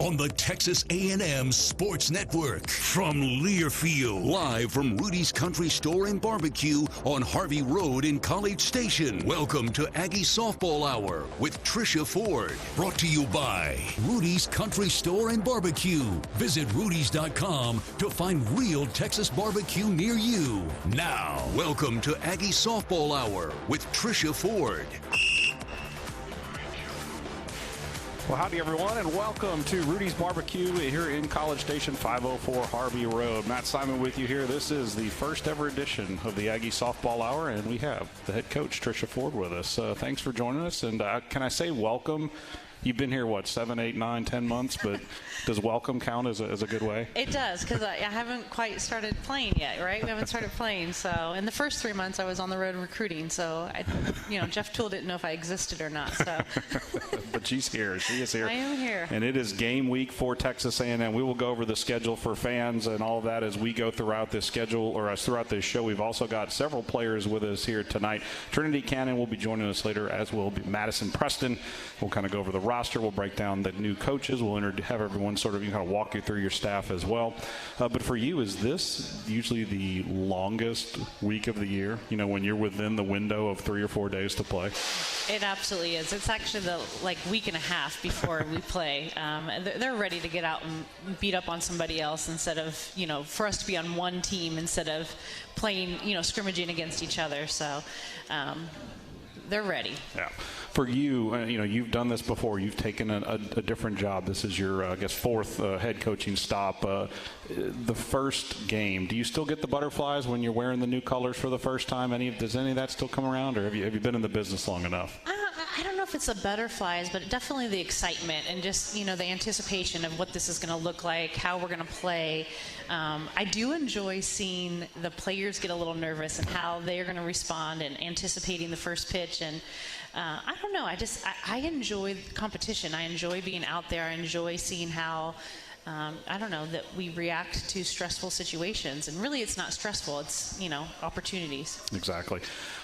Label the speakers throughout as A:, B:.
A: on the Texas A&M Sports Network. From Learfield, live from Rudy's Country Store and Barbecue on Harvey Road in College Station. Welcome to Aggie Softball Hour with Trisha Ford. Brought to you by Rudy's Country Store and Barbecue. Visit rudys.com to find real Texas barbecue near you. Now, welcome to Aggie Softball Hour with Trisha Ford.
B: Well, howdy, everyone, and welcome to Rudy's Barbecue here in College Station, 504 Harvey Road. Matt Simon with you here. This is the first ever edition of the Aggie Softball Hour, and we have the head coach, Trisha Ford, with us. Thanks for joining us, and can I say welcome? You've been here, 7, 8, 9, 10 months, but does welcome count as a good way?
C: It does, because I haven't quite started playing yet, right? We haven't started playing. So in the first 3 months, I was on the road recruiting. So, Jeff Toole didn't know if I existed or not. So.
B: But she's here. She is here.
C: I am here.
B: And it is game week for Texas A&M. We will go over the schedule for fans and all of that as we go throughout this schedule, or as throughout this show. We've also got several players with us here tonight. Trinity Cannon will be joining us later, as will be Madison Preston. We'll kind of go over the roster. We'll break down the new coaches. We'll have everyone sort of kind of walk you through your staff as well. But for you, is this usually the longest week of the year, when you're within the window of 3 or 4 days to play?
C: It absolutely is. It's actually the week and a half before we play. They're ready to get out and beat up on somebody else instead of, for us to be on one team instead of playing, scrimmaging against each other. So they're ready. Yeah.
B: For you, you've done this before. You've taken a different job. This is your, fourth head coaching stop. The first game, do you still get the butterflies when you're wearing the new colors for the first time? Does any of that still come around, or have you been in the business long enough?
C: I don't know if it's the butterflies, but definitely the excitement and just, the anticipation of what this is going to look like, how we're going to play. I do enjoy seeing the players get a little nervous and how they're going to respond and anticipating the first pitch. And I don't know. I enjoy the competition. I enjoy being out there. I enjoy seeing how, that we react to stressful situations. And really, it's not stressful. It's, opportunities.
B: Exactly.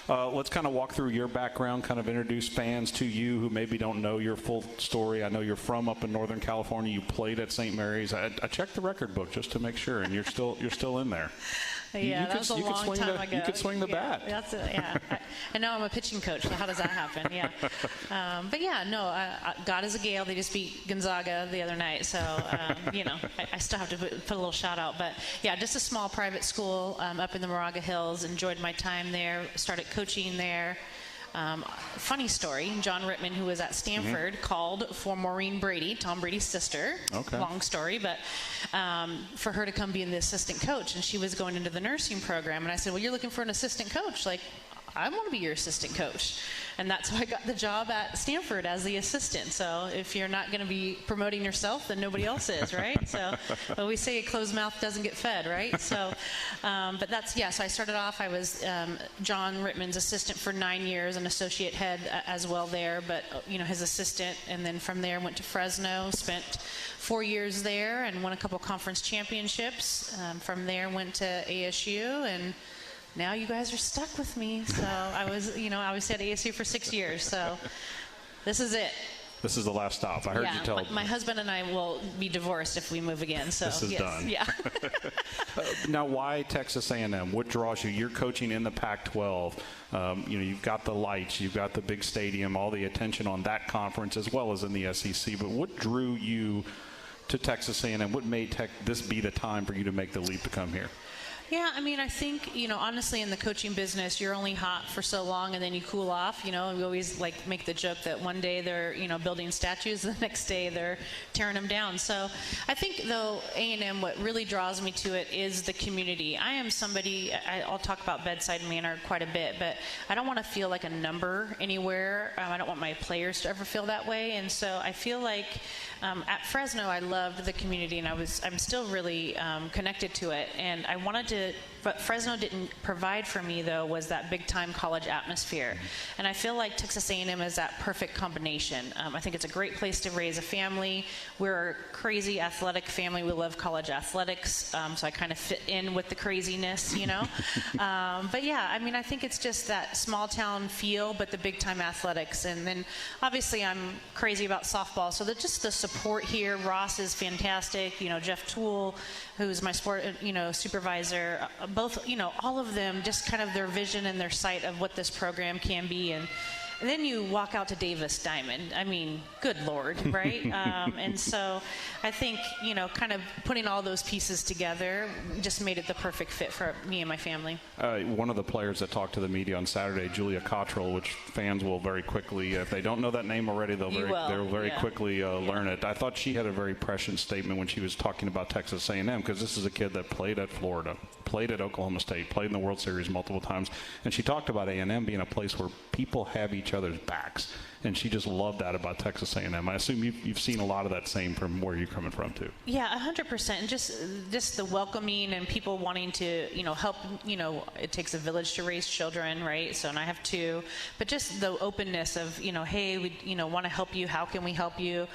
B: Let's kind of walk through your background, kind of introduce fans to you who maybe don't know your full story. I know you're from up in Northern California. You played at St. Mary's. I checked the record book just to make sure, and you're still in there.
C: Yeah, that was a long time ago.
B: You could swing the bat.
C: That's it, yeah. And now I'm a pitching coach, so how does that happen? Yeah. God is a Gale. They just beat Gonzaga the other night, so, I still have to put a little shout out. But, yeah, just a small private school up in the Moraga Hills. Enjoyed my time there. Started coaching there. Funny story, John Rittman, who was at Stanford, called for Maureen Brady, Tom Brady's sister. Okay. Long story, but for her to come be the assistant coach, and she was going into the nursing program. And I said, well, you're looking for an assistant coach. I want to be your assistant coach. And that's how I got the job at Stanford as the assistant. So if you're not going to be promoting yourself, then nobody else is, right? So we say a closed mouth doesn't get fed, right? So, but that's, so I started off, I was John Rittman's assistant for 9 years, an associate head as well there, but, his assistant. And then from there went to Fresno, spent 4 years there and won a couple conference championships. From there went to ASU, and now you guys are stuck with me. So I was at ASU for 6 years. So this is it.
B: This is the last stop. I heard you tell.
C: My husband and I will be divorced if we move again. So
B: this is done.
C: Yeah.
B: Now, why Texas A&M? What draws you? You're coaching in the Pac-12. You've got the lights, you've got the big stadium, all the attention on that conference as well as in the SEC. But what drew you to Texas A&M? What made this be the time for you to make the leap to come here?
C: Yeah, I think, honestly, in the coaching business, you're only hot for so long and then you cool off. We always make the joke that one day they're, building statues, the next day they're tearing them down. So I think, though, A&M, what really draws me to it is the community. I am somebody, I'll talk about bedside manner quite a bit, but I don't want to feel like a number anywhere. I don't want my players to ever feel that way. And so I feel like at Fresno, I loved the community, and I'm still really connected to it. And I wanted to what Fresno didn't provide for me, though, was that big-time college atmosphere. And I feel like Texas A&M is that perfect combination. I think it's a great place to raise a family. We're a crazy athletic family. We love college athletics, so I kind of fit in with the craziness, you know. But yeah, I mean, I think it's just that small-town feel, but the big-time athletics. And then, obviously, I'm crazy about softball, so just the support here. Ross is fantastic. You know, Jeff Toole, who's my sport, supervisor, both, all of them, just kind of their vision and their sight of what this program can be. And then you walk out to Davis Diamond. I mean, good Lord, right? And so I think, kind of putting all those pieces together just made it the perfect fit for me and my family.
B: One of the players that talked to the media on Saturday, Julia Cottrell, which fans will very quickly, if they don't know that name already, they'll very quickly learn it. I thought she had a very prescient statement when she was talking about Texas A&M, because this is a kid that played at Florida, played at Oklahoma State, played in the World Series multiple times, and she talked about A&M being a place where people have each other's backs, and she just loved that about Texas A&M. I assume you've seen a lot of that same from where you're coming from too.
C: Yeah, 100%. And just the welcoming and people wanting to help. It takes a village to raise children, right? So, and I have two, but just the openness of hey, we want to help you. How can we help you?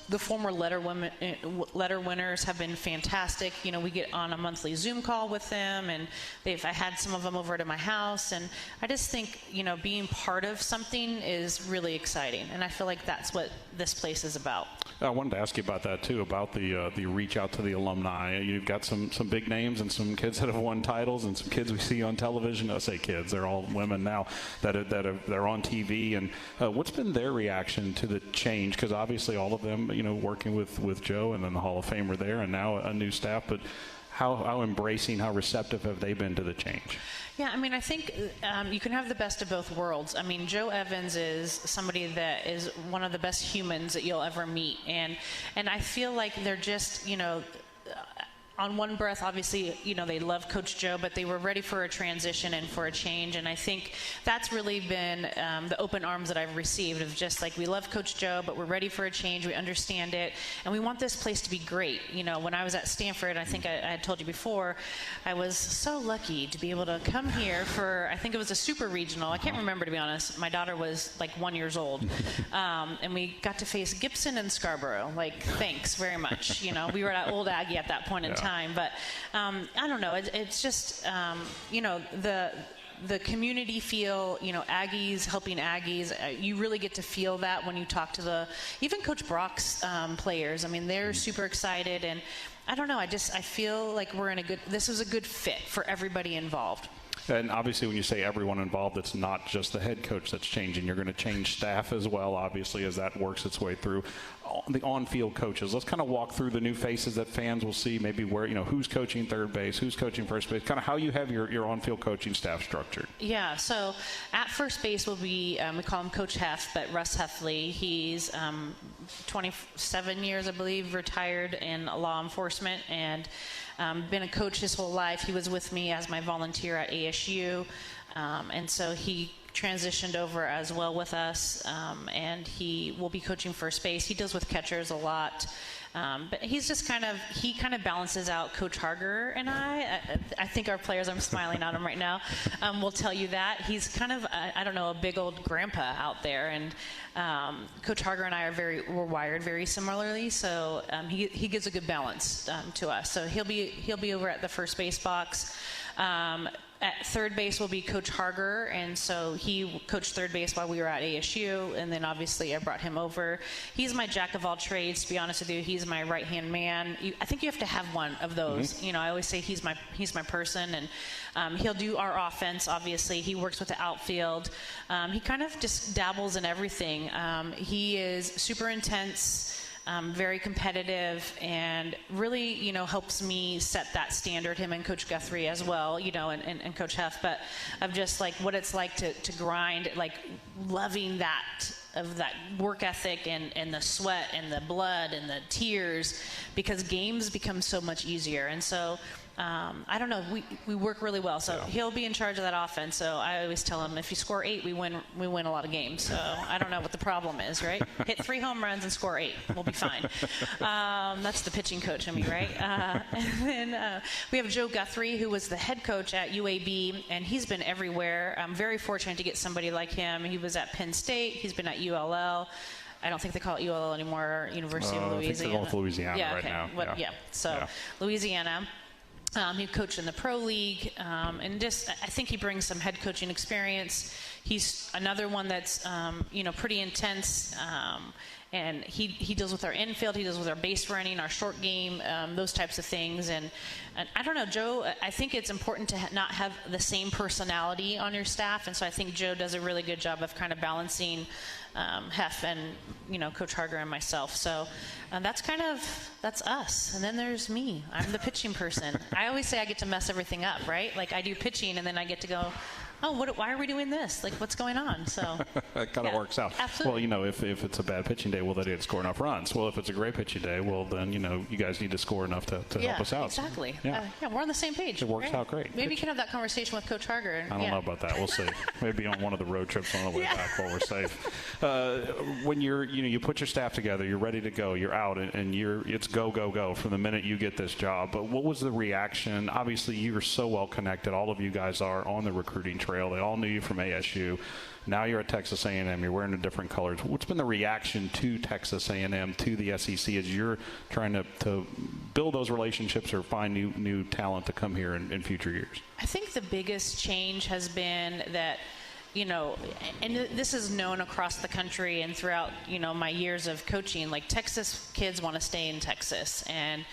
C: The former letter winners have been fantastic. We get on a monthly Zoom call with them, and I had some of them over to my house, and I just think, being part of something is really exciting, and I feel like that's what this place is about.
B: I wanted to ask you about that too, about the reach out to the alumni. You've got some big names and some kids that have won titles, and some kids we see on television. I say kids, they're all women now they're on TV. And what's been their reaction to the change? Because obviously all of them, working with Joe and then the Hall of Famer there, and now a new staff. But how embracing, how receptive have they been to the change?
C: Yeah, I mean, I think you can have the best of both worlds. I mean, Joe Evans is somebody that is one of the best humans that you'll ever meet. And I feel like they're just, on one breath, obviously, they love Coach Joe, but they were ready for a transition and for a change. And I think that's really been the open arms that I've received, of just like, we love Coach Joe, but we're ready for a change. We understand it. And we want this place to be great. When I was at Stanford, I think I had told you before, I was so lucky to be able to come here for, I think it was a super regional. I can't remember, to be honest. My daughter was like 1 year old. And we got to face Gibson and Scarborough. Like, thanks very much. We were at Old Aggie at that point in time. But I don't know. It's just the community feel. Aggies helping Aggies. You really get to feel that when you talk to even Coach Brock's players. I mean, they're super excited, and I don't know. I feel like this was a good fit for everybody involved.
B: And obviously, when you say everyone involved, it's not just the head coach that's changing. You're going to change staff as well, obviously, as that works its way through. The on-field coaches, let's kind of walk through the new faces that fans will see, maybe where, who's coaching third base, who's coaching first base, kind of how you have your on-field coaching staff structured.
C: Yeah, so at first base will be, we call him Coach Hef, but Russ Heffley. He's 27 years, I believe, retired in law enforcement, and been a coach his whole life. He was with me as my volunteer at ASU, and so he transitioned over as well with us, and he will be coaching first base. He deals with catchers a lot, but he's just he kind of balances out Coach Harger and I think our players, I'm smiling at him right now, will tell you that. He's kind of, I don't know, a big old grandpa out there, and Coach Harger and I we're wired very similarly, so he gives a good balance to us. So he'll be over at the first base box. At third base will be Coach Harger, and so he coached third base while we were at ASU, and then obviously I brought him over. He's my jack of all trades, to be honest with you. He's my right-hand man. I think you have to have one of those. Mm-hmm. I always say he's my person, and he'll do our offense, obviously. He works with the outfield. He kind of just dabbles in everything. He is super intense, very competitive, and really, helps me set that standard, him and Coach Guthrie as well, and Coach Huff, but of just like what it's like to grind, like loving that work ethic and the sweat and the blood and the tears, because games become so much easier. And so I don't know, we work really well. So he'll be in charge of that offense. So I always tell him, if you score 8, we win a lot of games. So I don't know what the problem is, right? Hit 3 home runs and score 8. We'll be fine. That's the pitching coach in me, right? And then we have Joe Guthrie, who was the head coach at UAB, and he's been everywhere. I'm very fortunate to get somebody like him. He was at Penn State. He's been at ULL. I don't think they call it ULL anymore, University of Louisiana.
B: I think they're going with Louisiana right now.
C: So Louisiana. He coached in the pro league, and just I think he brings some head coaching experience. He's another one that's pretty intense, and he deals with our infield, he deals with our base running, our short game, those types of things. And I don't know, Joe, I think it's important to not have the same personality on your staff, and so I think Joe does a really good job of kind of balancing Hef and Coach Harger and myself. So that's us. And then there's me. I'm the pitching person. I always say I get to mess everything up, right? Like I do pitching, and then I get to go, oh, why are we doing this? Like, what's going on? So
B: it kind of works out.
C: Absolutely.
B: Well, if it's a bad pitching day, well, they didn't score enough runs. Well, if it's a great pitching day, well, then, you guys need to score enough to help us out.
C: Exactly. We're on the same page.
B: It works out great.
C: Maybe you can have that conversation with Coach Harger.
B: I don't know about that. We'll see. Maybe on one of the road trips on the way back while we're safe. When you put your staff together, you're ready to go, you're out, and it's go, go, go from the minute you get this job. But what was the reaction? Obviously, you're so well connected. All of you guys are on the recruiting trail. They all knew you from ASU. Now you're at Texas A&M. You're wearing the different colors. What's been the reaction to Texas A&M, to the SEC, as you're trying to build those relationships or find new talent to come here in future years?
C: I think the biggest change has been that, and this is known across the country and throughout, my years of coaching, like Texas kids want to stay in Texas. And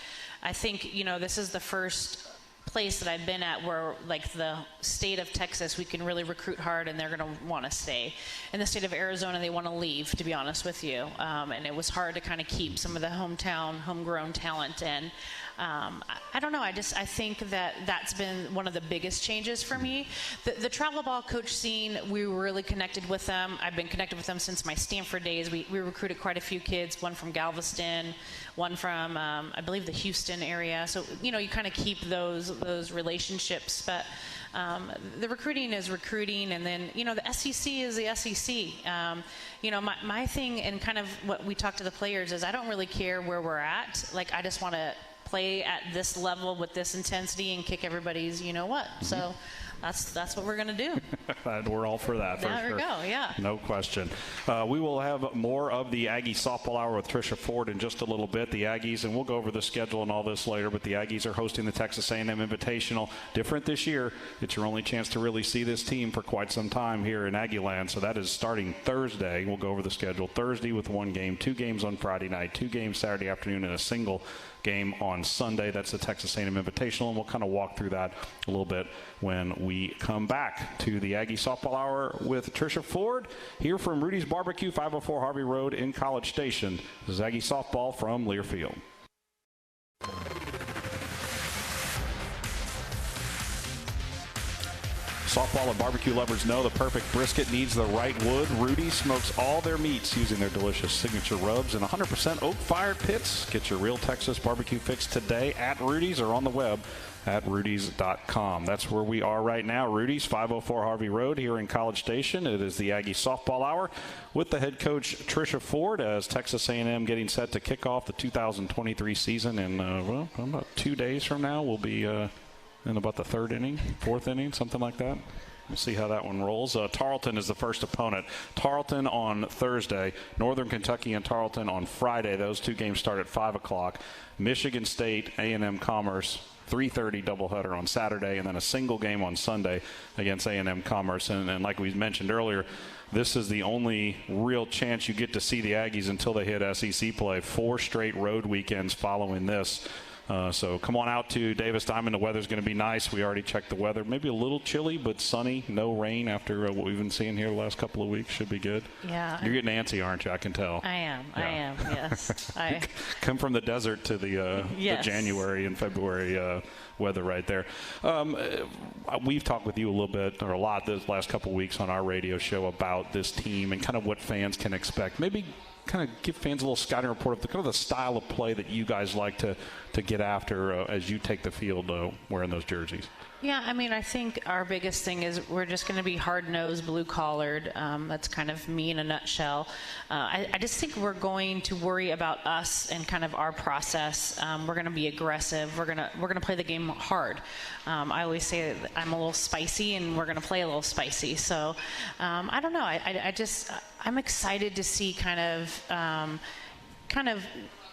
C: I think, this is the first place that I've been at where, like, the state of Texas, we can really recruit hard and they're going to want to stay. In the state of Arizona, they want to leave, to be honest with you. And it was hard to kind of keep some of the homegrown talent. And I don't know. I think that's been one of the biggest changes for me. The travel ball coach scene, we were really connected with them. I've been connected with them since my Stanford days. We recruited quite a few kids, one from Galveston, one from, I believe, the Houston area. So, you kind of keep those relationships. But the recruiting is recruiting, and then, the SEC is the SEC. My thing, and kind of what we talk to the players, is I don't really care where we're at. Like, I just want to play at this level with this intensity and kick everybody's what. So that's what we're going to do.
B: We're all for that.
C: There we go, yeah.
B: No question. We will have more of the Aggie Softball Hour with Trisha Ford in just a little bit. The Aggies, and we'll go over the schedule and all this later, but the Aggies are hosting the Texas A&M Invitational. Different this year. It's your only chance to really see this team for quite some time here in Aggieland. So that is starting Thursday. We'll go over the schedule. Thursday with 1 game, 2 games on Friday night, 2 games Saturday afternoon, and a single game on Sunday. That's the Texas A&M Invitational, and we'll kind of walk through that a little bit when we come back to the Aggie Softball Hour with Trisha Ford here from Rudy's Barbecue, 504 Harvey Road in College Station. This is Aggie Softball from Learfield. Softball and barbecue lovers know the perfect brisket needs the right wood. Rudy smokes all their meats using their delicious signature rubs and 100% oak-fired pits. Get your real Texas barbecue fix today at Rudy's or on the web at rudys.com. That's where we are right now. Rudy's, 504 Harvey Road here in College Station. It is the Aggie Softball Hour with the head coach Trisha Ford, as Texas A&M getting set to kick off the 2023 season in about 2 days from now. We'll be in about the 3rd inning, 4th inning, something like that. We'll see how that one rolls. Tarleton is the first opponent. Tarleton on Thursday, Northern Kentucky and Tarleton on Friday. Those 2 games start at 5 o'clock. Michigan State, A&M Commerce, 3:30 doubleheader on Saturday, and then a single game on Sunday against A&M Commerce. And like we mentioned earlier, this is the only real chance you get to see the Aggies until they hit SEC play. 4 straight road weekends following this. So come on out to Davis Diamond. The weather's going to be nice. We already checked the weather. Maybe a little chilly, but sunny. No rain after what we've been seeing here the last couple of weeks. Should be good.
C: Yeah.
B: You're getting antsy, aren't you? I can tell.
C: I am. Yeah. I am, yes.
B: Come from the desert to the January and February weather right there. We've talked with you a little bit, or a lot, this last couple of weeks on our radio show about this team and kind of what fans can expect. Maybe kind of give fans a little scouting report of the kind of the style of play that you guys like to get after as you take the field wearing those jerseys.
C: Yeah, I mean, I think our biggest thing is we're just going to be hard-nosed, blue-collared. That's kind of me in a nutshell. I just think we're going to worry about us and kind of our process. We're going to be aggressive. We're going to play the game hard. I always say that I'm a little spicy, and we're going to play a little spicy. So I don't know. I'm excited to see kind of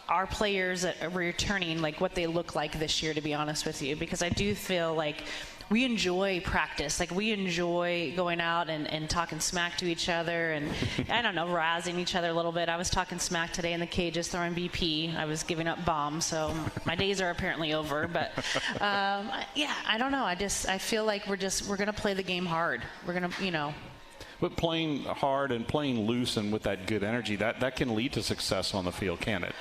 C: our players that are returning, like what they look like this year, to be honest with you, because I do feel like we enjoy practice. Like, we enjoy going out and talking smack to each other and, I don't know, razzing each other a little bit. I was talking smack today in the cages, throwing BP. I was giving up bombs, so my days are apparently over. But, yeah, I don't know. I feel like we're going to play the game hard. We're going to,
B: But playing hard and playing loose and with that good energy, that can lead to success on the field, can it?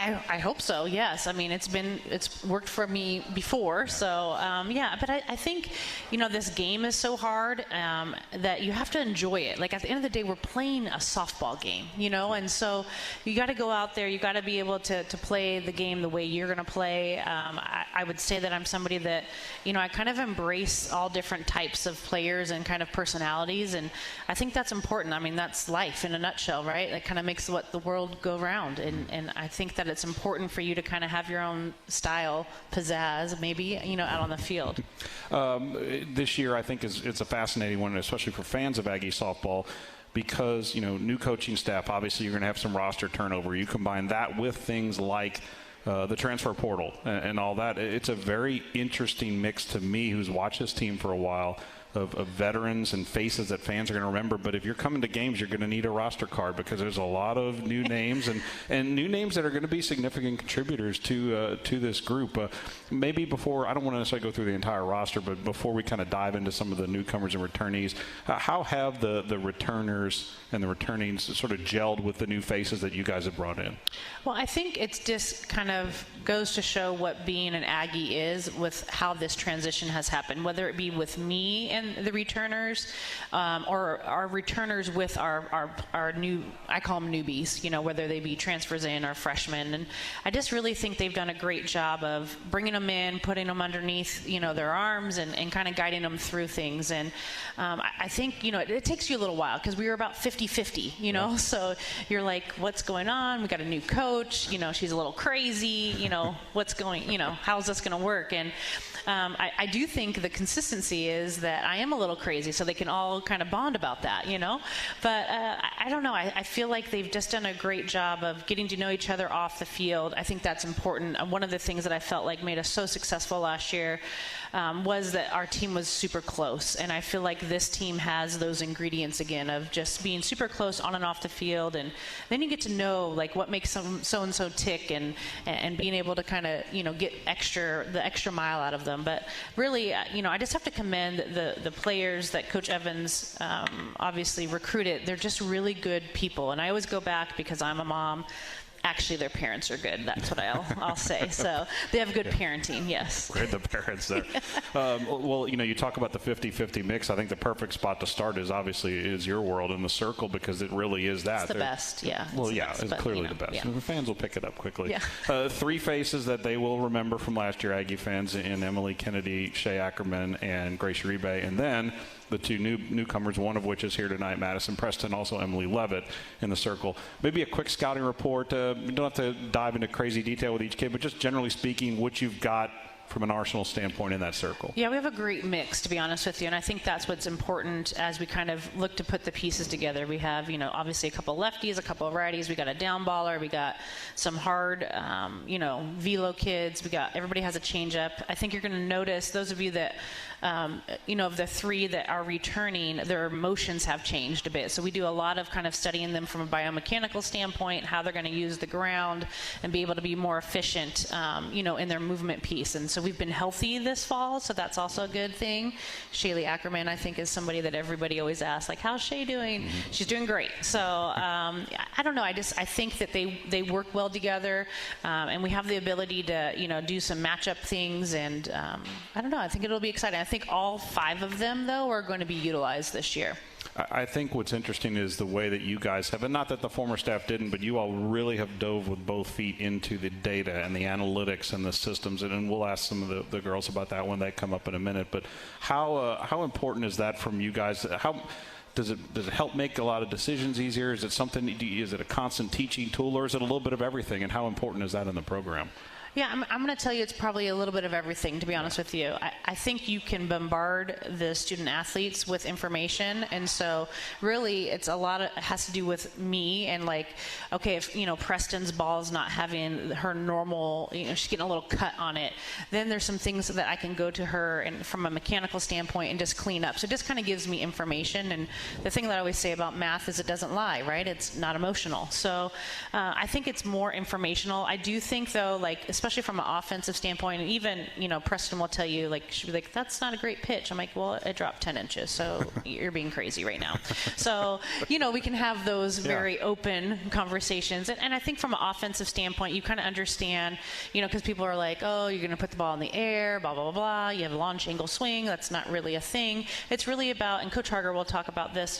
C: I hope so, yes. I mean, it's worked for me before, so yeah. But I think, this game is so hard that you have to enjoy it. Like, at the end of the day, we're playing a softball game, and so you got to go out there. You got to be able to play the game the way you're going to play. I would say that I'm somebody that, I kind of embrace all different types of players and kind of personalities, and I think that's important. I mean, that's life in a nutshell, right? That kind of makes the world go round, and I think that it's important for you to kind of have your own style, pizzazz, maybe, out on the field.
B: This year, I think, it's a fascinating one, especially for fans of Aggie softball, because, new coaching staff, obviously you're going to have some roster turnover. You combine that with things like the transfer portal and all that. It's a very interesting mix to me, who's watched this team for a while, of veterans and faces that fans are going to remember. But if you're coming to games, you're going to need a roster card, because there's a lot of new names and new names that are going to be significant contributors to this group. Maybe before, I don't want to necessarily go through the entire roster, but before we kind of dive into some of the newcomers and returnees, how have the returners and the returnings sort of gelled with the new faces that you guys have brought in?
C: Well, I think it's just kind of goes to show what being an Aggie is, with how this transition has happened, whether it be with me and the returners, or our returners with our new, I call them newbies, whether they be transfers in or freshmen. And I just really think they've done a great job of bringing them in, putting them underneath, their arms and kind of guiding them through things. And I think, it takes you a little while, because we were about 50-50, so you're like, what's going on? We got a new coach, she's a little crazy, what's going, how's this going to work? And I do think the consistency is that I am a little crazy, so they can all kind of bond about that, But I don't know. I feel like they've just done a great job of getting to know each other off the field. I think that's important. One of the things that I felt like made us so successful last year was that our team was super close. And I feel like this team has those ingredients again of just being super close on and off the field. And then you get to know, like, what makes so-and-so tick and being able to kind of, get the extra mile out of them. But really, I just have to commend the players that Coach Evans obviously recruited. They're just really good people. And I always go back, because I'm a mom. Actually, their parents are good. That's what I'll say. So they have good parenting, yes.
B: Great, the parents there. Well, you talk about the 50-50 mix. I think the perfect spot to start is your world in the circle, because it really is that.
C: It's the best, yeah.
B: Well, yeah, it's clearly the best.
C: Yeah.
B: The fans will pick it up quickly.
C: Yeah.
B: Three faces that they will remember from last year, Aggie fans, in Emily Kennedy, Shea Ackerman, and Grace Uribe. And then the two newcomers, one of which is here tonight, Madison Preston, also Emily Levitt in the circle. Maybe a quick scouting report. You don't have to dive into crazy detail with each kid, but just generally speaking, what you've got from an Arsenal standpoint in that circle.
C: Yeah, we have a great mix, to be honest with you, and I think that's what's important as we kind of look to put the pieces together. We have, obviously a couple lefties, a couple of righties. We got a down baller. We got some hard, velo kids. Everybody has a changeup. I think you're going to notice, those of you that, of the three that are returning, their motions have changed a bit. So we do a lot of kind of studying them from a biomechanical standpoint, how they're going to use the ground and be able to be more efficient, in their movement piece. And so we've been healthy this fall, so that's also a good thing. Shaylee Ackerman, I think, is somebody that everybody always asks, like, how's Shay doing? Mm-hmm. She's doing great. So I don't know. I think that they work well together, and we have the ability to, do some matchup things. And I don't know. I think it'll be exciting. I think all five of them, though, are going to be utilized this year.
B: I think what's interesting is the way that you guys have, and not that the former staff didn't, but you all really have dove with both feet into the data and the analytics and the systems, and we'll ask some of the girls about that when they come up in a minute. But how important is that from you guys? How does it help make a lot of decisions easier? Is it something? Is it a constant teaching tool, or is it a little bit of everything? And how important is that in the program?
C: Yeah, I'm going to tell you it's probably a little bit of everything, to be honest with you. I think you can bombard the student athletes with information, and so really it's a lot of, it has to do with me and like, okay, if, Preston's ball's not having her normal, she's getting a little cut on it, then there's some things that I can go to her and from a mechanical standpoint and just clean up. So it just kind of gives me information, and the thing that I always say about math is it doesn't lie, right? It's not emotional. So I think it's more informational. I do think, though, like, especially from an offensive standpoint, and even, Preston will tell you, like, she'll be like, that's not a great pitch. I'm like, well, it dropped 10 inches, so you're being crazy right now. So, we can have those very open conversations. And I think from an offensive standpoint, you kind of understand, because people are like, oh, you're going to put the ball in the air, blah, blah, blah, blah. You have a launch angle swing. That's not really a thing. It's really about, and Coach Harger will talk about this,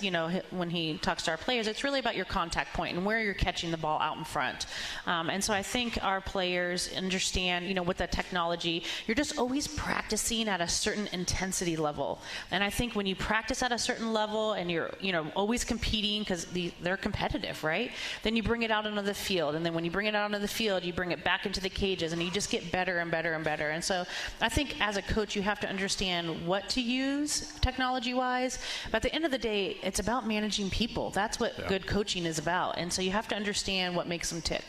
C: when he talks to our players, it's really about your contact point and where you're catching the ball out in front. And so I think our players understand, with the technology, you're just always practicing at a certain intensity level. And I think when you practice at a certain level and you're, always competing because they're competitive, right? Then you bring it out onto the field. And then when you bring it out onto the field, you bring it back into the cages and you just get better and better and better. And so I think as a coach, you have to understand what to use technology-wise. But at the end of the day, it's about managing people. That's what good coaching is about. And so you have to understand what makes them tick.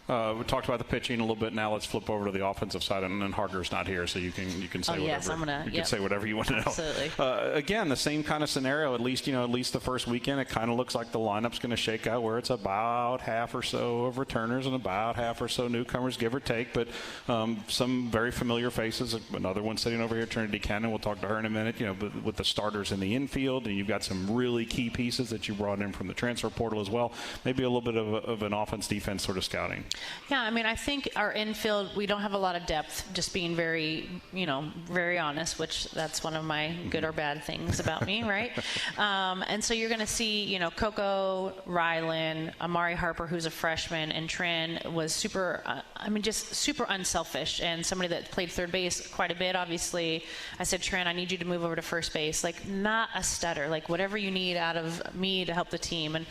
B: We talked about the pitching a little bit. Now let's flip over to the offensive side, and then Harger's not here, so you can say whatever. You can say whatever you want to know.
C: Absolutely.
B: Again, the same kind of scenario. At least the first weekend, it kind of looks like the lineup's going to shake out where it's about half or so of returners and about half or so newcomers, give or take. But some very familiar faces. Another one sitting over here, Trinity Cannon. We'll talk to her in a minute. With the starters in the infield, and you've got some really key pieces that you brought in from the transfer portal as well. Maybe a little bit of an offense-defense sort of scouting.
C: Yeah, I think our infield, we don't have a lot of depth, just being very, very honest, which that's one of my good or bad things about me, right? And so you're going to see, Coco, Rylan, Amari Harper, who's a freshman, and Trin was super, just super unselfish and somebody that played third base quite a bit, obviously. I said, Trin, I need you to move over to first base. Like, not a stutter. Like, whatever you need out of me to help the team. And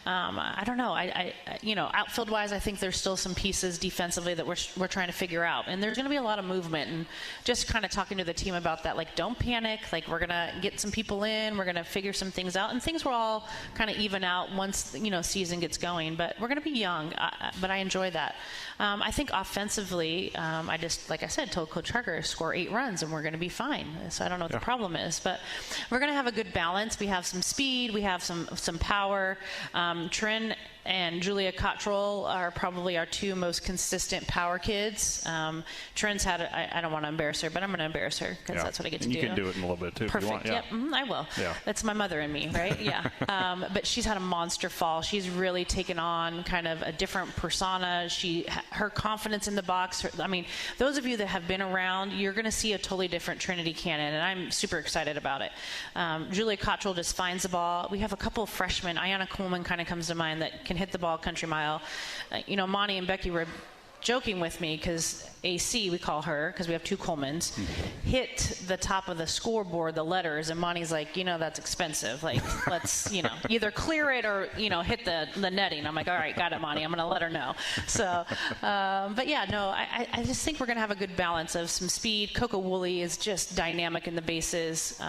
C: I don't know. Outfield-wise, I think there's still some pieces defensively that we're trying to figure out. And there's going to be a lot of movement, and just kind of talking to the team about that. Like, don't panic. Like, we're going to get some people in. We're going to figure some things out. And things will all kind of even out once, season gets going. But we're going to be young, but I enjoy that. I think offensively, I just, like I said, told Coach Harger, score 8 runs and we're going to be fine. So I don't know what the problem is. But we're going to have a good balance. We have some speed. We have some power. Trin and Julia Cottrell are probably our 2 most consistent power kids. Trin's had, I don't want to embarrass her, but I'm going to embarrass her because that's what I get to do.
B: You can do it in a little bit too.
C: Perfect.
B: If you want.
C: Yep, I will.
B: Yeah.
C: That's my mother and me, right? Yeah. But she's had a monster fall. She's really taken on kind of a different persona. Her confidence in the box. Those of you that have been around, you're going to see a totally different Trinity Cannon, and I'm super excited about it. Julia Cottrell just finds the ball. We have a couple of freshmen. Ayanna Coleman kind of comes to mind that can hit the ball country mile. Monty and Becky were joking with me because AC, we call her, because we have 2 Colemans, hit the top of the scoreboard, the letters, and Monty's like, that's expensive. Like, let's, either clear it or, hit the netting. I'm like, all right, got it, Monty. I'm going to let her know. So, but yeah, no, I just think we're going to have a good balance of some speed. Coco Woolley is just dynamic in the bases.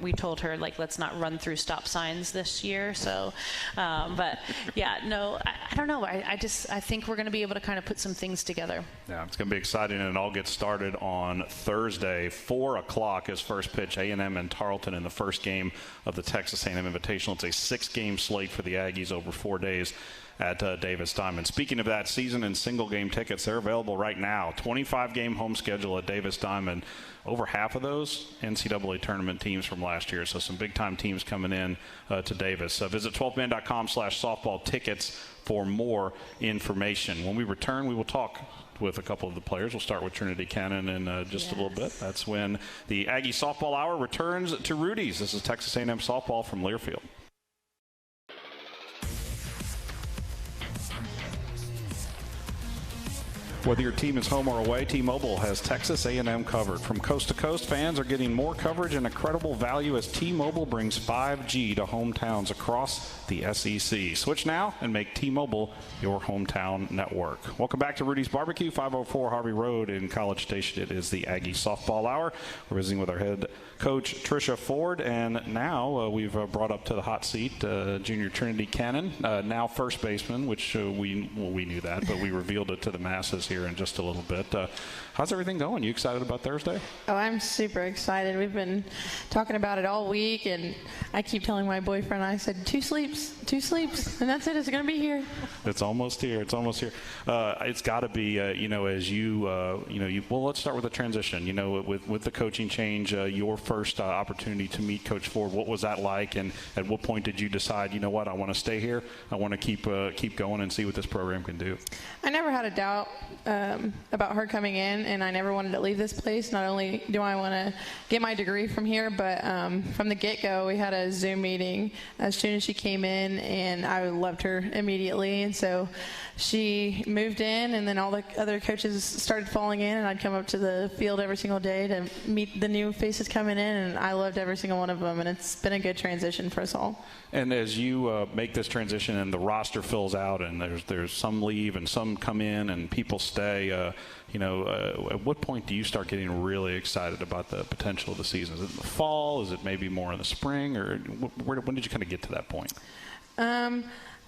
C: We told her, like, let's not run through stop signs this year. So, but yeah, no, I don't know. I think we're going to be able to kind of put some things together.
B: Yeah, it's going to be exciting, and it all gets started on Thursday. 4 o'clock is first pitch. A&M and Tarleton in the first game of the Texas A&M Invitational. It's a 6-game slate for the Aggies over 4 days at Davis Diamond. Speaking of that, season and single game tickets, they're available right now. 25-game home schedule at Davis Diamond. Over half of those NCAA tournament teams from last year, so some big-time teams coming in to Davis. Visit 12man.com/softball tickets for more information. When we return, we will talk with a couple of the players. We'll start with Trinity Cannon in just a little bit. That's when the Aggie Softball Hour returns to Rudy's. This is Texas A&M softball from Learfield. Whether your team is home or away, T-Mobile has Texas A&M covered. From coast to coast, fans are getting more coverage and incredible value as T-Mobile brings 5G to hometowns across the SEC. Switch now and make T-Mobile your hometown network. Welcome back to Rudy's Barbecue, 504 Harvey Road in College Station. It is the Aggie Softball Hour. We're visiting with our head coach, Trisha Ford, and now we've brought up to the hot seat junior Trinity Cannon, now first baseman, which we knew that, but we revealed it to the masses here in just a little bit. How's everything going? You excited about Thursday?
D: Oh, I'm super excited. We've been talking about it all week, and I keep telling my boyfriend, I said, 2 sleeps, and that's it. It's going to be here.
B: It's almost here. It's almost here. It's got to be, as well, let's start with the transition. With the coaching change, your first opportunity to meet Coach Ford, what was that like, and at what point did you decide, you know what, I want to stay here, I want to keep going and see what this program can do?
D: I never had a doubt about her coming in, and I never wanted to leave this place. Not only do I want to get my degree from here, but from the get-go, we had a Zoom meeting as soon as she came in, and I loved her immediately. And so she moved in, and then all the other coaches started falling in, and I'd come up to the field every single day to meet the new faces coming in, and I loved every single one of them, and it's been a good transition for us all.
B: And as you make this transition and the roster fills out and there's some leave and some come in and people stay, at what point do you start getting really excited about the potential of the season? Is it in the fall? Is it maybe more in the spring? Or when did you kind of get to that point?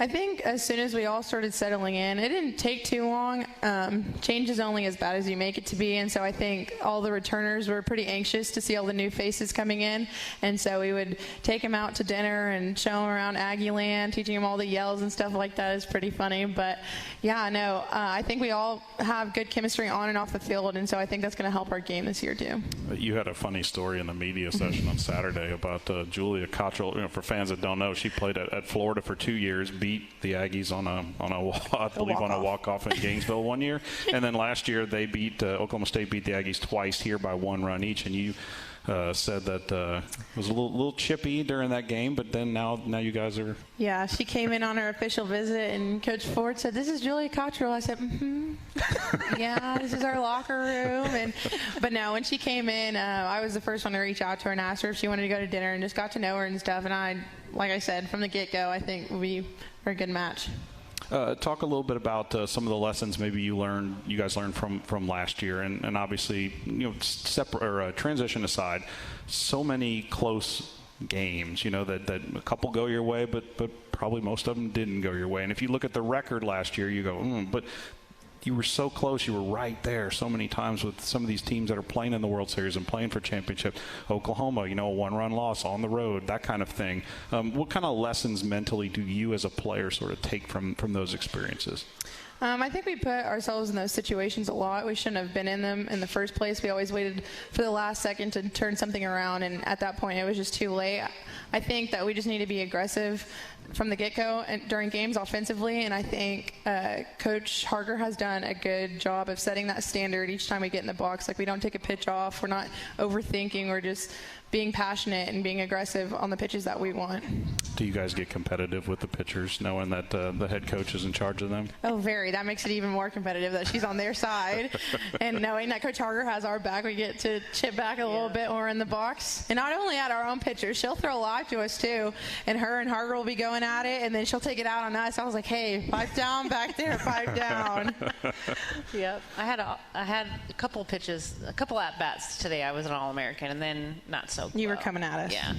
D: I think as soon as we all started settling in, it didn't take too long. Change is only as bad as you make it to be, and so I think all the returners were pretty anxious to see all the new faces coming in, and so we would take them out to dinner and show them around Aggie Land, teaching them all the yells and stuff like that. Is pretty funny, but yeah, no, I think we all have good chemistry on and off the field, and so I think that's going to help our game this year too.
B: You had a funny story in the media session on Saturday about Julia Cottrell. For fans that don't know, she played at Florida for 2 years, beat the Aggies on a walk-off in Gainesville one year, and then last year they beat Oklahoma State beat the Aggies twice here by 1 run each, and you said that it was a little chippy during that game, but then now you guys are.
D: Yeah, she came in on her official visit, and Coach Ford said, "This is Julia Cottrell." I said, "Yeah, this is our locker room." But no, when she came in, I was the first one to reach out to her and ask her if she wanted to go to dinner, and just got to know her and stuff. And like I said, from the get-go, I think we are a good match.
B: Talk a little bit about some of the lessons maybe you guys learned from last year, and obviously, transition aside, so many close games, that a couple go your way, but probably most of them didn't go your way. And if you look at the record last year, you go, but you were so close. You were right there so many times with some of these teams that are playing in the World Series and playing for championships. Oklahoma, a 1-run loss on the road, that kind of thing. What kind of lessons mentally do you as a player sort of take from those experiences?
D: I think we put ourselves in those situations a lot. We shouldn't have been in them in the first place. We always waited for the last second to turn something around, and at that point it was just too late. I think that we just need to be aggressive from the get-go and during games offensively, and I think Coach Harger has done a good job of setting that standard each time we get in the box. Like, we don't take a pitch off. We're not overthinking. We're just being passionate and being aggressive on the pitches that we want.
B: Do you guys get competitive with the pitchers, knowing that the head coach is in charge of them?
D: Oh, very. That makes it even more competitive that she's on their side. And knowing that Coach Harger has our back, we get to chip back a little bit when we're in the box. And not only at our own pitchers, she'll throw live to us too. And her and Harger will be going at it, and then she'll take it out on us. I was like, hey, pipe down back there, pipe down.
C: Yep. I had a couple pitches, a couple at-bats today. I was an All-American, and then not so
D: You were coming at us.
C: Yeah.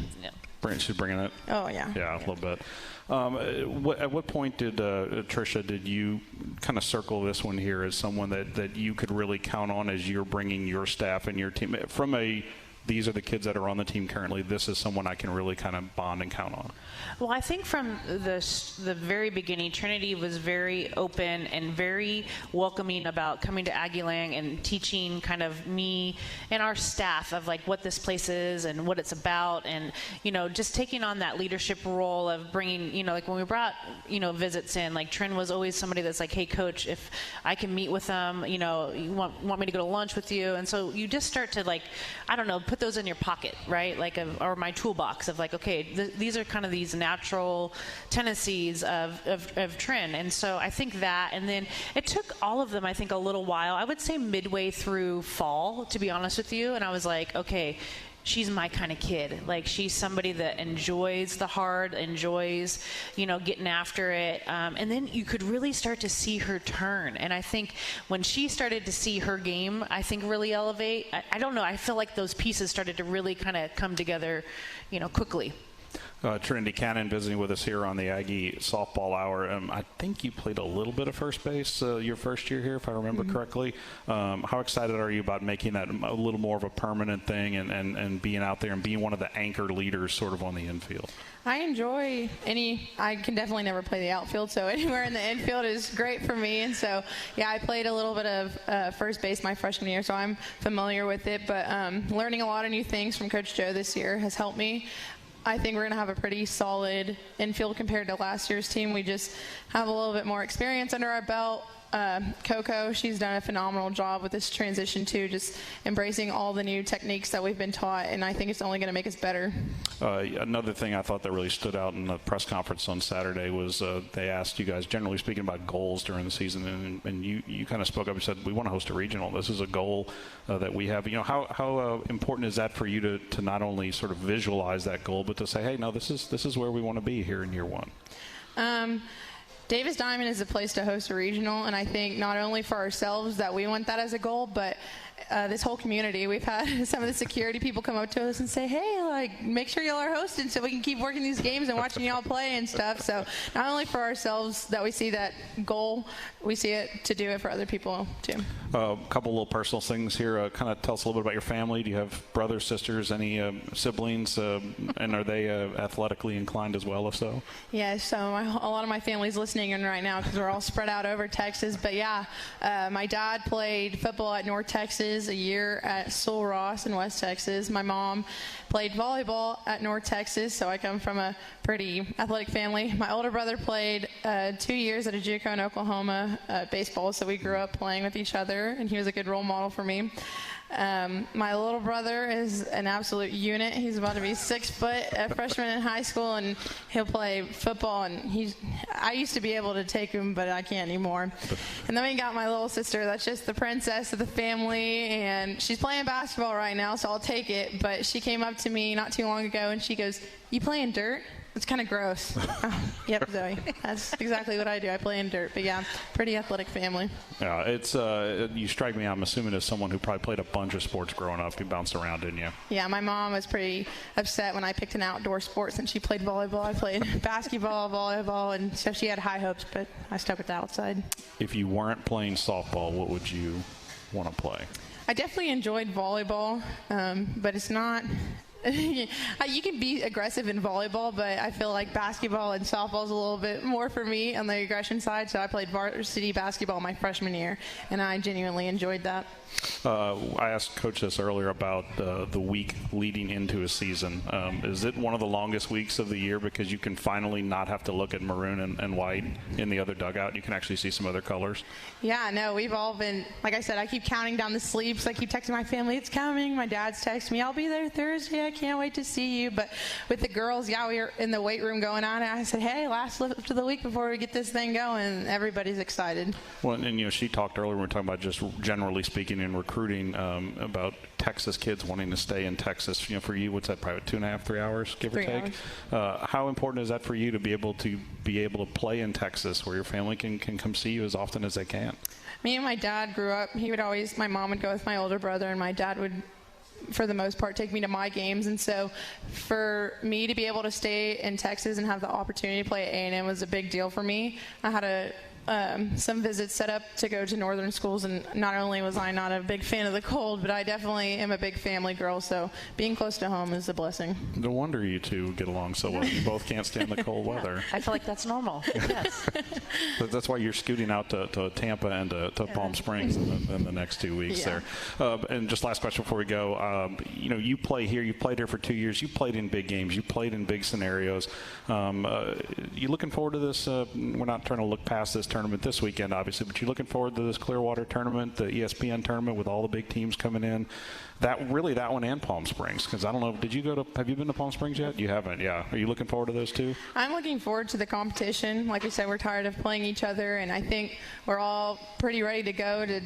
B: She's bringing it.
D: Oh, yeah.
B: Yeah, a little bit. At what point did Trisha, did you kind of circle this one here as someone that you could really count on as you're bringing your staff and your team from these are the kids that are on the team currently, this is someone I can really kind of bond and count on?
C: Well, I think from the very beginning, Trinity was very open and very welcoming about coming to Aggie Land and teaching kind of me and our staff of like what this place is and what it's about, and just taking on that leadership role of bringing, like when we brought visits in, like Trin was always somebody that's like, hey coach, if I can meet with them, you want me to go to lunch with you, and so you just start to, like, I don't know, put those in your pocket, right? Like, or my toolbox of like, okay, these are kind of these natural tendencies of Trin. And so I think that, and then it took all of them, I think, a little while. I would say midway through fall, to be honest with you. And I was like, okay, she's my kind of kid. Like, she's somebody that enjoys the hard, enjoys, getting after it. And then you could really start to see her turn. And I think when she started to see her game, I think really elevate, I don't know, I feel like those pieces started to really kind of come together, quickly.
B: Trinity Cannon visiting with us here on the Aggie Softball Hour. I think you played a little bit of first base your first year here, if I remember correctly. How excited are you about making that a little more of a permanent thing and being out there and being one of the anchor leaders sort of on the infield?
D: I enjoy I can definitely never play the outfield, so anywhere in the infield is great for me. And so, yeah, I played a little bit of first base my freshman year, so I'm familiar with it. But learning a lot of new things from Coach Joe this year has helped me. I think we're going to have a pretty solid infield compared to last year's team. We just have a little bit more experience under our belt. Coco, she's done a phenomenal job with this transition too, just embracing all the new techniques that we've been taught, and I think it's only going to make us better.
B: Another thing I thought that really stood out in the press conference on Saturday was they asked you guys, generally speaking, about goals during the season, and you kind of spoke up and said, we want to host a regional. This is a goal that we have. How important is that for you to not only sort of visualize that goal, but to say, hey, no, this is where we want to be here in year one?
D: Davis Diamond is a place to host a regional, and I think not only for ourselves that we want that as a goal, but this whole community. We've had some of the security people come up to us and say, hey, like, make sure y'all are hosting so we can keep working these games and watching y'all play and stuff. So not only for ourselves that we see that goal, we see it to do it for other people too.
B: A couple little personal things here. Kind of tell us a little bit about your family. Do you have brothers, sisters, any siblings, and are they athletically inclined as well, if so?
D: Yeah, so a lot of my family's listening in right now because we're all spread out over Texas. But yeah, my dad played football at North Texas, a year at Sul Ross in West Texas. My mom played volleyball at North Texas, so I come from a pretty athletic family. My older brother played 2 years at Ajuco in Oklahoma baseball, so we grew up playing with each other, and he was a good role model for me. My little brother is an absolute unit. He's about to be 6 foot, a freshman in high school, and he'll play football. And I used to be able to take him, but I can't anymore. And then we got my little sister. That's just the princess of the family, and she's playing basketball right now, so I'll take it. But she came up to me not too long ago, and she goes, "You playing dirt?" It's kind of gross. Yep, Zoe. That's exactly what I do. I play in dirt. But, yeah, pretty athletic family.
B: Yeah, it's you strike me, I'm assuming, as someone who probably played a bunch of sports growing up. You bounced around, didn't you? Yeah,
D: my mom was pretty upset when I picked an outdoor sport since she played volleyball. I played basketball, volleyball, and so she had high hopes, but I stuck with the outside.
B: If you weren't playing softball, what would you want to play?
D: I definitely enjoyed volleyball, but it's not – you can be aggressive in volleyball, but I feel like basketball and softball is a little bit more for me on the aggression side. So I played varsity basketball my freshman year, and I genuinely enjoyed that.
B: I asked Coach this earlier about the week leading into a season. Is it one of the longest weeks of the year because you can finally not have to look at maroon and white in the other dugout? You can actually see some other colors.
D: Yeah, no, we've all been, like I said, I keep counting down the sleeps. I keep texting my family, it's coming. My dad's texting me, I'll be there Thursday. I can't wait to see you. But with the girls, yeah, we were in the weight room going on, and I said, hey, last lift of the week before we get this thing going. Everybody's excited.
B: Well, and she talked earlier when we were talking about just generally speaking in recruiting about Texas kids wanting to stay in Texas. For you, what's that, probably 2.5, 3 hours, give or take? How important is that for you to be able to play in Texas where your family can come see you as often as they can?
D: Me and my dad grew up. My mom would go with my older brother, and my dad would, for the most part, take me to my games. And so for me to be able to stay in Texas and have the opportunity to play at A&M was a big deal for me. I had some visits set up to go to northern schools, and not only was I not a big fan of the cold, but I definitely am a big family girl, so being close to home is a blessing.
B: No wonder you two get along so well. You both can't stand the cold weather.
C: I feel like that's normal. Yes.
B: That's why you're scooting out to Tampa and to Palm Springs in the next 2 weeks there. And just last question before we go. You play here. You played here for 2 years. You played in big games. You played in big scenarios. You looking forward to this? We're not trying to look past this tournament this weekend, obviously, but you're looking forward to this Clearwater tournament, the ESPN tournament with all the big teams coming in. That one and Palm Springs, because I don't know, have you been to Palm Springs yet? You haven't, yeah. Are you looking forward to those too? I'm
D: looking forward to the competition. Like we said, we're tired of playing each other, and I think we're all pretty ready to go to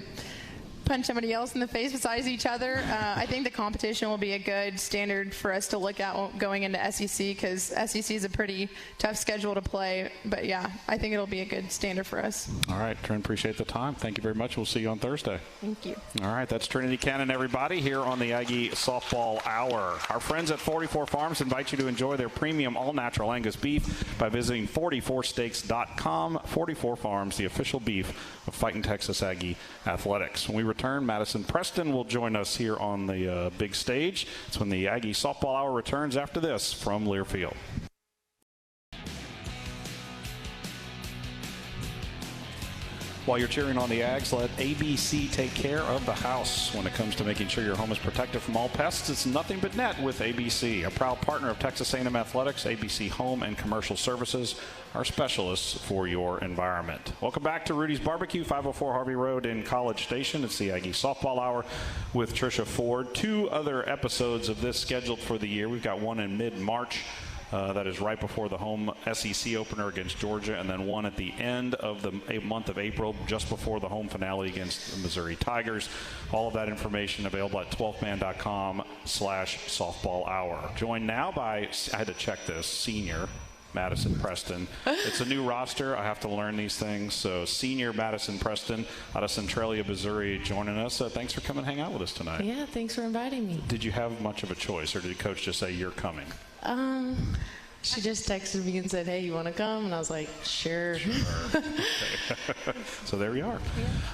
D: punch somebody else in the face besides each other. I think the competition will be a good standard for us to look at going into SEC, because SEC is a pretty tough schedule to play. But yeah, I think it'll be a good standard for us.
B: All right, Trin, appreciate the time. Thank you very much. We'll see you on Thursday.
D: Thank you.
B: All right, that's Trinity Cannon, everybody, here on the Aggie Softball Hour. Our friends at 44 Farms invite you to enjoy their premium all-natural Angus beef by visiting 44steaks.com. 44 Farms, the official beef of Fighting Texas Aggie Athletics. When we return, Madison Preston will join us here on the big stage. It's when the Aggie Softball Hour returns after this from Learfield. While you're cheering on the Ags, let ABC take care of the house. When it comes to making sure your home is protected from all pests, it's nothing but net with ABC. A proud partner of Texas A&M Athletics, ABC Home and Commercial Services are specialists for your environment. Welcome back to Rudy's Barbecue, 504 Harvey Road in College Station. It's the Aggie Softball Hour with Trisha Ford. 2 other episodes of this scheduled for the year. We've got one in mid-March. That is right before the home SEC opener against Georgia, and then one at the end of the month of April, just before the home finale against the Missouri Tigers. All of that information available at 12man.com/softball hour. Joined now by, I had to check this, senior Madison Preston. It's a new roster. I have to learn these things. So senior Madison Preston out of Centralia, Missouri, joining us. Thanks for coming and hang out with us tonight.
E: Yeah, thanks for inviting me.
B: Did you have much of a choice, or did coach just say you're coming?
E: She just texted me and said, hey, you want to come? And I was like, sure.
B: So there we are.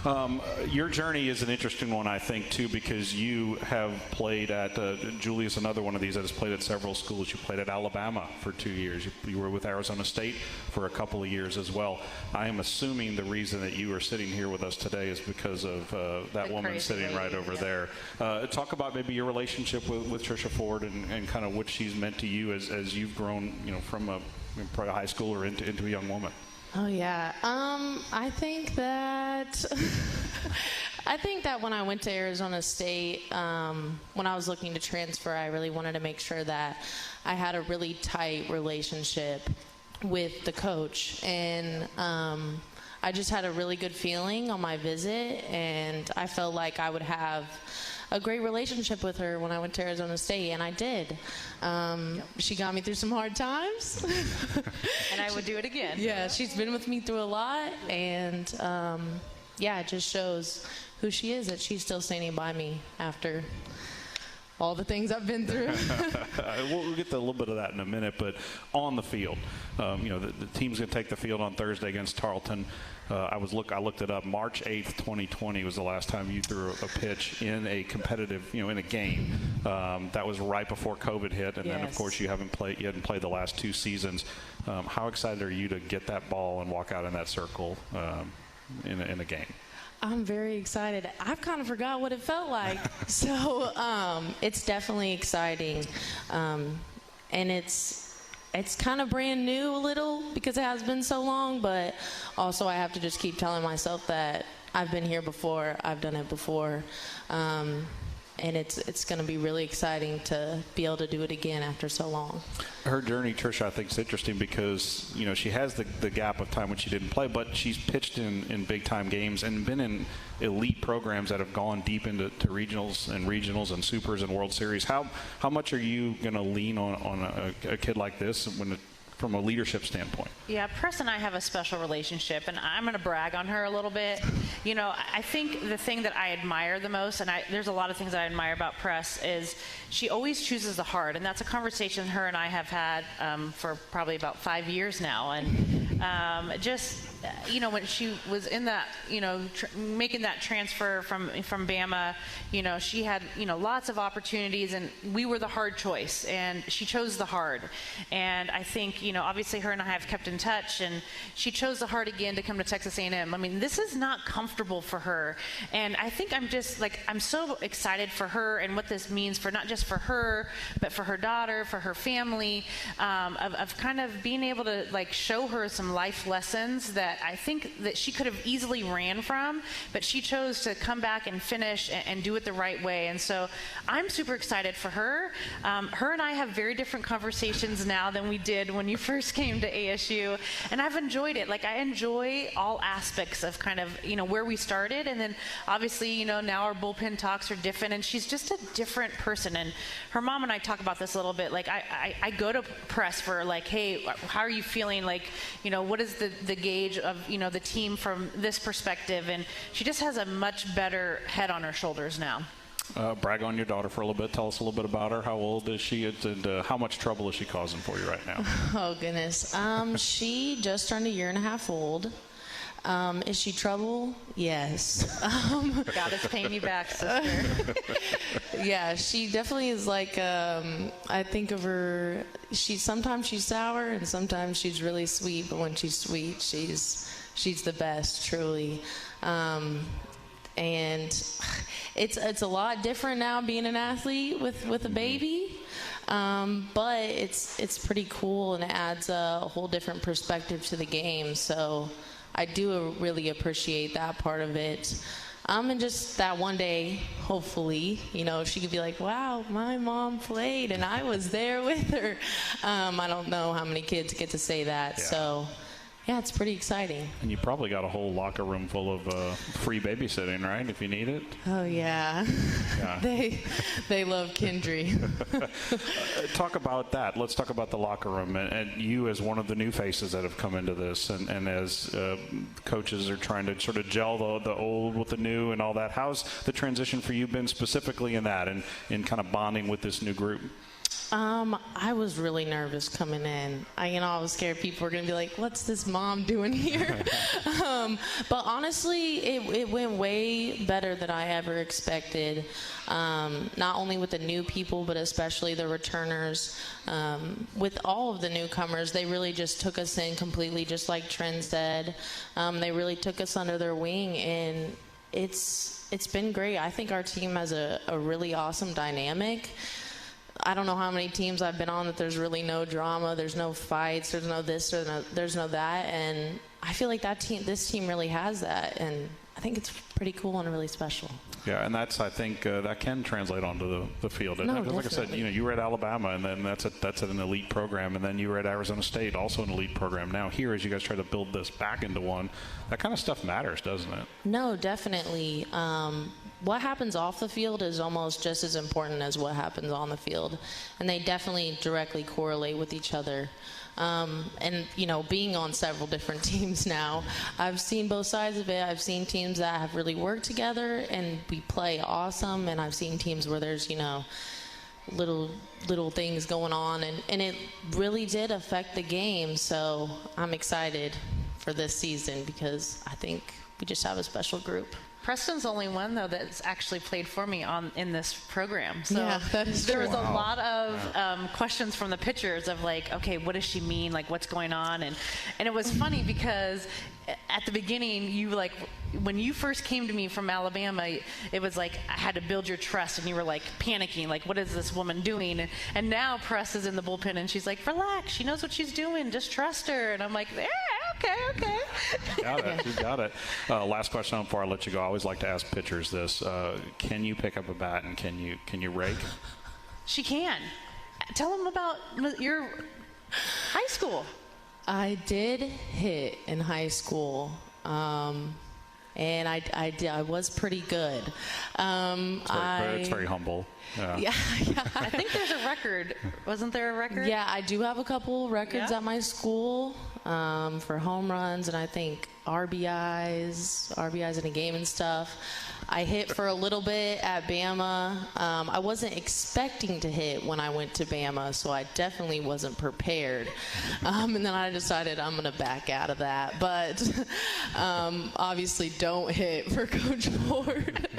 B: Yeah. Your journey is an interesting one, I think, too, because you have played at, Julia's another one of these that has played at several schools. You played at Alabama for 2 years. You were with Arizona State for a couple of years as well. I am assuming the reason that you are sitting here with us today is because of that woman sitting right over there. Talk about maybe your relationship with Trisha Ford and kind of what she's meant to you as you've grown, from probably a high schooler into a young woman.
E: Oh yeah. I think that when I went to Arizona State, when I was looking to transfer, I really wanted to make sure that I had a really tight relationship with the coach, and I just had a really good feeling on my visit, and I felt like I would have a great relationship with her when I went to Arizona State, and I did. She got me through some hard times.
C: And I would do it again.
E: Yeah, she's been with me through a lot, and it just shows who she is, that she's still standing by me after all the things I've been through.
B: We'll get to a little bit of that in a minute, but on the field, the team's going to take the field on Thursday against Tarleton. I looked it up. March 8th, 2020 was the last time you threw a pitch in a competitive, in a game. That was right before COVID hit, and then of course you hadn't played the last 2 seasons. How excited are you to get that ball and walk out in that circle in a game?
E: I'm very excited. I've kind of forgot what it felt like. So it's definitely exciting. And it's kind of brand new a little because it has been so long, but also I have to just keep telling myself that I've been here before, I've done it before. And it's going to be really exciting to be able to do it again after so long.
B: Her journey, Trisha, I think is interesting because, she has the gap of time when she didn't play, but she's pitched in big-time games and been in elite programs that have gone deep into regionals and supers and World Series. How much are you going to lean on a kid like this from a leadership standpoint?
C: Yeah, Press and I have a special relationship, and I'm going to brag on her a little bit. I think the thing that I admire the most, and there's a lot of things I admire about Press, is she always chooses the hard, and that's a conversation her and I have had for probably about 5 years now. And when she was in that, making that transfer from Bama, she had, lots of opportunities, and we were the hard choice, and she chose the hard. And I think, obviously her and I have kept in touch, and she chose the hard again to come to Texas A&M. I mean, this is not comfortable for her. And I think I'm so excited for her and what this means for not just for her, but for her daughter, for her family, of kind of being able to show her some life lessons that that I think that she could have easily ran from, but she chose to come back and finish and do it the right way. And so I'm super excited for her. Her and I have very different conversations now than we did when you first came to ASU, and I've enjoyed it. Like, I enjoy all aspects of kind of, where we started, and then obviously, now our bullpen talks are different, and she's just a different person. And her mom and I talk about this a little bit. Like, I go to press for, like, hey, how are you feeling? Like, what is the gauge of, the team from this perspective? And she just has a much better head on her shoulders now.
B: Brag on your daughter for a little bit. Tell us a little bit about her. How old is she, and how much trouble is she causing for you right now?
E: Oh, goodness. She just turned 1.5 years old. Is she trouble? Yes.
C: God is paying you back, sister.
E: Yeah, she definitely is like, I think of her, sometimes she's sour and sometimes she's really sweet, but when she's sweet, she's the best, truly. And it's a lot different now being an athlete with a baby. But it's pretty cool, and it adds a whole different perspective to the game. So I do really appreciate that part of it. And just that one day, hopefully, she could be like, wow, my mom played and I was there with her. I don't know how many kids get to say that. Yeah. So, yeah, it's pretty exciting.
B: And you probably got a whole locker room full of free babysitting, right, if you need it?
E: Oh, yeah. They love Kendry.
B: Talk about that. Let's talk about the locker room and you as one of the new faces that have come into this, and as coaches are trying to sort of gel the old with the new and all that. How's the transition for you been specifically in that and in kind of bonding with this new group?
E: I was really nervous coming in. I was scared people were going to be like, what's this mom doing here? But honestly, it went way better than I ever expected. Not only with the new people, but especially the returners. With all of the newcomers, they really just took us in completely, just like Trin said. They really took us under their wing, and it's been great. I think our team has a really awesome dynamic. I don't know how many teams I've been on that there's really no drama, there's no fights, there's no this, there's no that, and I feel like this team really has that, and I think it's pretty cool and really special.
B: Yeah, and that's, I think, that can translate onto the field.
E: No,
B: like I said, you were at Alabama, and then that's an elite program, and then you were at Arizona State, also an elite program. Now here, as you guys try to build this back into one, that kind of stuff matters, doesn't it?
E: No, definitely. What happens off the field is almost just as important as what happens on the field, and they definitely directly correlate with each other. And being on several different teams now, I've seen both sides of it. I've seen teams that have really worked together and we play awesome, and I've seen teams where there's little things going on, and it really did affect the game. So I'm excited for this season because I think we just have a special group.
C: Preston's the only one, though, that's actually played for me in this program. So
E: yeah, that is
C: there
E: true.
C: was a lot of questions from the pitchers of like, okay, what does she mean? Like, what's going on? And it was funny because at the beginning, when you first came to me from Alabama, it was like I had to build your trust, and you were like panicking, like, what is this woman doing? And now Press is in the bullpen, and she's like, relax, she knows what she's doing, just trust her. And I'm like, yeah, okay.
B: You got it. Last question before I let you go. I always like to ask pitchers this: can you pick up a bat, and can you rake?
C: She can. Tell them about your high school.
E: I did hit in high school, and I was pretty good.
B: It's very humble.
E: Yeah.
C: I think there's a record. Wasn't there a record?
E: Yeah, I do have a couple records at my school for home runs, and I think RBIs in a game and stuff. I hit for a little bit at Bama. I wasn't expecting to hit when I went to Bama, so I definitely wasn't prepared. And then I decided I'm going to back out of that. But obviously don't hit for Coach Ford.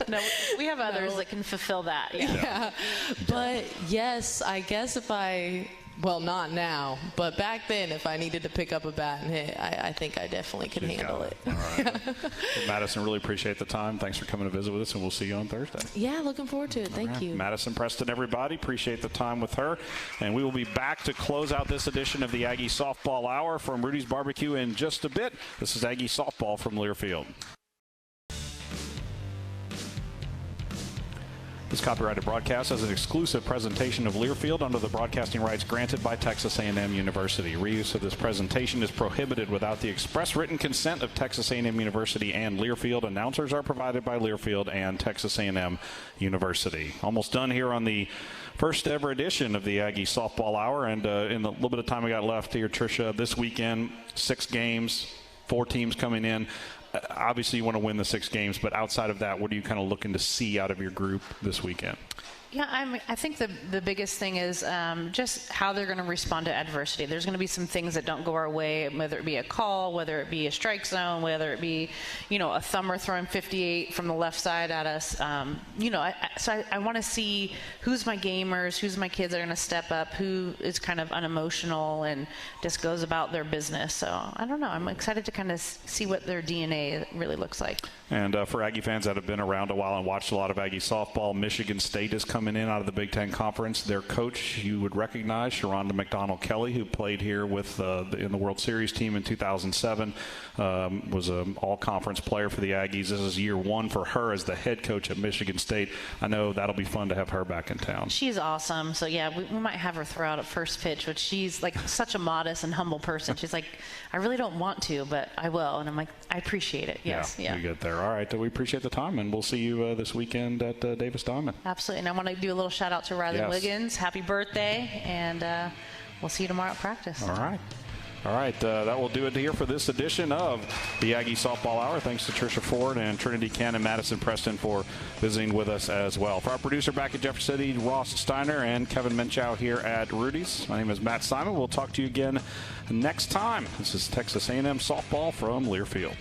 C: No, we have others that can fulfill that.
E: Yeah. But yes, I guess if I Well, not now, but back then, if I needed to pick up a bat and hit, I think I definitely could handle it.
B: All right. Well, Madison, really appreciate the time. Thanks for coming to visit with us, and we'll see you on Thursday.
E: Yeah, looking forward to it. Thank you.
B: Madison, Preston, everybody, appreciate the time with her. And we will be back to close out this edition of the Aggie Softball Hour from Rudy's Barbecue in just a bit. This is Aggie Softball from Learfield. This copyrighted broadcast is an exclusive presentation of Learfield under the broadcasting rights granted by Texas A&M University. Reuse of this presentation is prohibited without the express written consent of Texas A&M University and Learfield. Announcers are provided by Learfield and Texas A&M University. Almost done here on the first ever edition of the Aggie Softball Hour. And in the little bit of time we got left here, Trisha, this weekend, 6 games, 4 teams coming in. Obviously, you want to win the 6 games, but outside of that, what are you kind of looking to see out of your group this weekend?
C: Yeah, I think the biggest thing is just how they're going to respond to adversity. There's going to be some things that don't go our way, whether it be a call, whether it be a strike zone, whether it be, a thumber throwing 58 from the left side at us. So I want to see who's my gamers, who's my kids that are going to step up, who is kind of unemotional and just goes about their business. So I don't know. I'm excited to kind of see what their DNA really looks like.
B: And for Aggie fans that have been around a while and watched a lot of Aggie softball, Michigan State is coming in out of the Big Ten Conference. Their coach, you would recognize, Sharonda McDonald-Kelly, who played here with in the World Series team in 2007, was an all-conference player for the Aggies. This is year 1 for her as the head coach at Michigan State. I know that'll be fun to have her back in town.
C: She's awesome. So, yeah, we might have her throw out at first pitch, which she's like such a modest and humble person. She's like, I really don't want to, but I will. And I'm like, I appreciate it. Yes.
B: Yeah. You get there. All right. We appreciate the time, and we'll see you this weekend at Davis Diamond.
C: Absolutely. And I want to do a little shout out to Riley Wiggins. Happy birthday, and we'll see you tomorrow at practice.
B: All right. All right, that will do it here for this edition of the Aggie Softball Hour. Thanks to Trisha Ford and Trinity Cannon, Madison Preston for visiting with us as well. For our producer back at Jefferson City, Ross Steiner, and Kevin Menchow here at Rudy's, my name is Matt Simon. We'll talk to you again next time. This is Texas A&M Softball from Learfield.